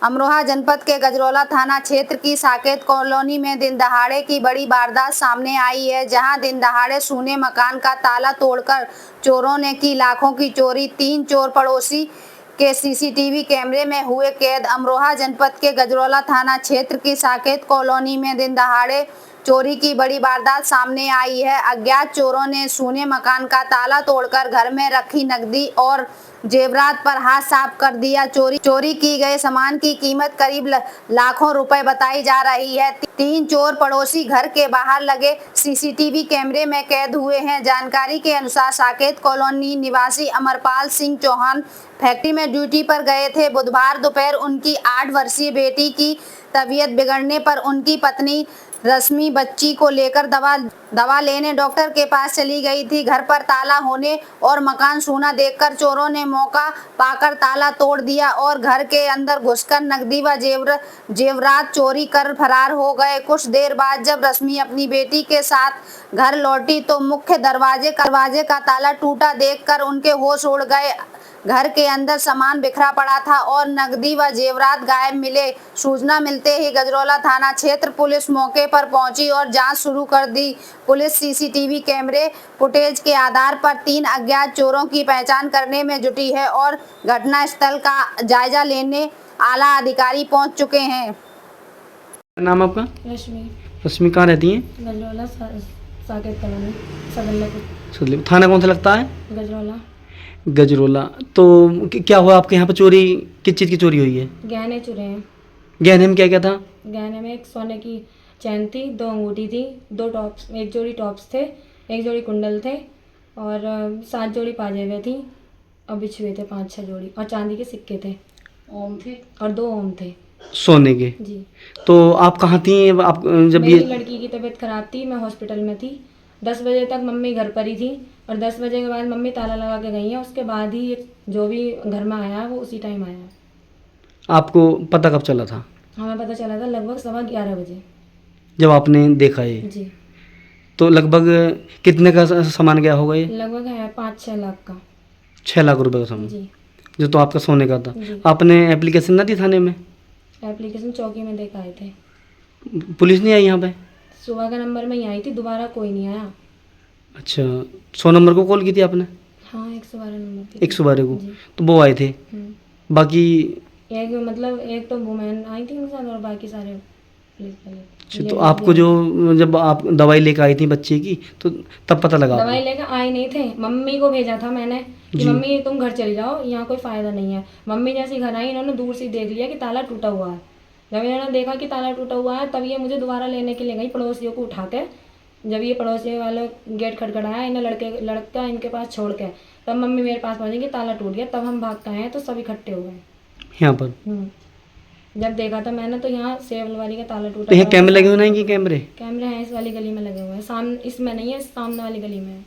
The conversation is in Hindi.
अमरोहा जनपद के गजरौला थाना क्षेत्र की साकेत कॉलोनी में दिन दहाड़े की बड़ी वारदात सामने आई है, जहां दिन दहाड़े सूने मकान का ताला तोड़कर चोरों ने की लाखों की चोरी। 3 चोर पड़ोसी के सीसीटीवी कैमरे में हुए कैद। अमरोहा जनपद के गजरौला थाना क्षेत्र की साकेत कॉलोनी में दिन दहाड़े चोरी की बड़ी वारदात सामने आई है। अज्ञात चोरों ने सूने मकान का ताला तोड़कर घर में रखी नकदी और जेवरात पर हाथ साफ कर दिया। चोरी की गए सामान की कीमत करीब लाखों रुपए बताई जा रही है। 3 चोर पड़ोसी घर के बाहर लगे सीसीटीवी कैमरे में कैद हुए हैं। जानकारी के अनुसार साकेत कॉलोनी निवासी अमरपाल सिंह चौहान फैक्ट्री में ड्यूटी पर गए थे। बुधवार दोपहर उनकी 8 वर्षीय बेटी की तबीयत बिगड़ने पर उनकी पत्नी रश्मि बच्ची को लेकर दवा लेने डॉक्टर के पास चली गई थी। घर पर ताला होने और मकान सूना देखकर चोरों ने मौका पाकर ताला तोड़ दिया और घर के अंदर घुसकर नकदी व जेवरात चोरी कर फरार हो गए। कुछ देर बाद जब रश्मि अपनी बेटी के साथ घर लौटी तो मुख्य दरवाजे का ताला टूटा देखकर उनके होश उड़ गए। घर के अंदर सामान बिखरा पड़ा था और नकदी व जेवरात गायब मिले। सूचना मिलते ही गजरौला थाना क्षेत्र पुलिस मौके पर पहुंची और जांच शुरू कर दी। पुलिस सीसीटीवी कैमरे फुटेज के आधार पर 3 अज्ञात चोरों की पहचान करने में जुटी है और घटनास्थल का जायजा लेने आला अधिकारी पहुंच चुके हैं। नाम आपका? रश्मि। रश्मि कहाँ रहती हैं? गजरौला साकेत कॉलोनी सदरला। थाना कौन सा लगता है? गजरौला। गजरौला। तो क्या हुआ आपके यहाँ पे? चोरी किस चीज़ की चोरी हुई है? गहने चुरे हैं। गहने में क्या क्या था? गहने में एक सोने की चैन थी, 2 अंगूठी थी, 2 टॉप्स, एक जोड़ी टॉप्स थे, एक जोड़ी कुंडल थे और 7 जोड़ी पाजेबे थी और बिछुए थे 5-6 जोड़ी और चांदी के सिक्के थे। ओम थे और 2 ओम थे सोने के। जी। तो आप कहाँ थी आप जब मेरी ये? लड़की की तबीयत खराब थी, मैं हॉस्पिटल में थी। 10 बजे तक मम्मी घर पर ही थी और 10 बजे के बाद मम्मी ताला लगा के गई है। उसके बाद ही जो भी घर में आया वो उसी टाइम आया। आपको पता कब चला था? हमें पता चला था लगभग 11:15 बजे जब आपने देखा ये? जी। तो लगभग कितने का सामान गया होगा ये? लगभग है 5-6 लाख का। 6 लाख रुपए का सामान जी। जो तो आपका सोने का था। जी। आपने एप्लीकेशन ना दी थाने में? एप्लीकेशन चौकी में देकर आए थे। पुलिस नहीं आई यहाँ पे? सुबह का नंबर में ही आई थी, दोबारा कोई नहीं आया। अच्छा, 100 नंबर को कॉल की थी आपने? हाँ, 112 नंबर की। 112 को? जी। तो वो आए थे। बाकी एक तो वुमेन आई थी उनके साथ और बाकी सारे पुलिस वाले। अच्छा, तो आपको जो जब आप दवाई लेकर आई थी बच्चे की तो तब पता लगा? दवाई लेकर आए नहीं थे, मम्मी को भेजा था मैंने कि मम्मी तुम घर चली जाओ, यहाँ कोई फ़ायदा नहीं है। मम्मी जैसे घर आई, इन्होंने दूर से देख लिया कि ताला टूटा हुआ है। जब इन्होंने देखा कि ताला टूटा हुआ है तब ये मुझे दोबारा लेने के लिए गई पड़ोसियों को उठा के। जब ये पड़ोसी वाले गेट खटखटाया, इन्हें लड़का इनके पास छोड़ के, तब मम्मी मेरे पास पहुँची कि ताला टूट गया। तब हम भाग के आए तो सब इकट्ठे हो गए यहाँ पर। जब देखा था मैंने तो यहाँ सेवल वाली का ताला टूटा। तो यहाँ कैमरे लगे हुए नहीं कि कैमरे? कैमरे हैं, इस वाली गली में लगे हुए हैं, सामने इसमें नहीं है, सामने वाली गली में है।